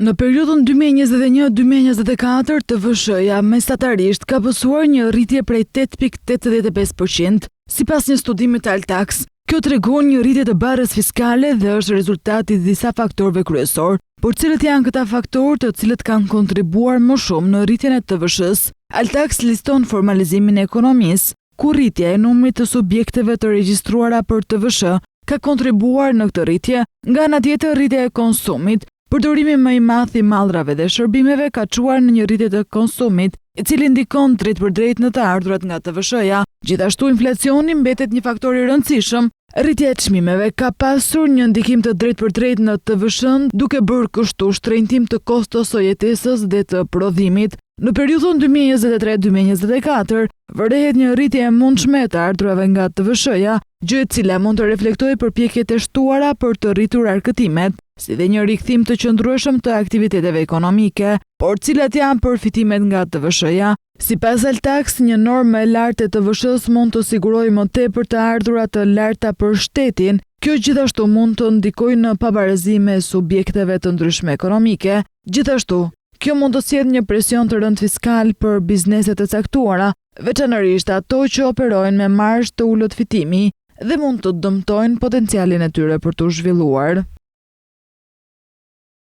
Në periudhën 2021-2024, TVSH-ja mesatarisht ka pësuar një rritje prej 8.85%, sipas një studimi të Altax. Kjo tregon një rritje të barrës fiskale dhe është rezultati i disa faktorëve kryesor, por cilët janë këta faktorë të cilët kanë kontribuar më shumë në rritjen e TVSH-s. Altax liston formalizimin e ekonomisë, ku rritja e numrit të subjekteve të regjistruara për TVSH ka kontribuar në këtë rritje, nga ana tjetër rritja e konsumit. Përdorimi më i madh i mallrave dhe shërbimeve ka çuar në një rritje të konsumit, i cili ndikon drejt për drejt në të ardhurat nga TVSH-ja. Gjithashtu inflacioni mbetet një faktor i rëndësishëm. Rritja e çmimeve ka pasur një ndikim të drejt për drejt në TVSH, duke bërë kështu shtrenjtim të kostos së jetesës dhe të prodhimit. Në periudhën 2023-2024, vërehet një rritje e mundshme të ardhurave nga TVSH-ja, gjë e cila mund të reflektojë përpjekjet e shtuara për të rritur arkëtimet, si dhe një rikthim të qëndrueshëm të aktiviteteve ekonomike, por cilat janë përfitimet nga TVSH-ja. Sipas Altax, një normë e lartë e TVSH-s mund të sigurojë më tepër të ardhura të larta për shtetin. Kjo gjithashtu mund të ndikojë në pavarësime e subjekteve të ndryshme ekonomike. Gjithashtu, kjo mund të sjellë një presion të rënd fiskal për bizneset të caktuara, veçanërisht ato që operojnë me marzh të ulët fitimi dhe mund të dëmtojnë potencialin e tyre për të zhvilluar.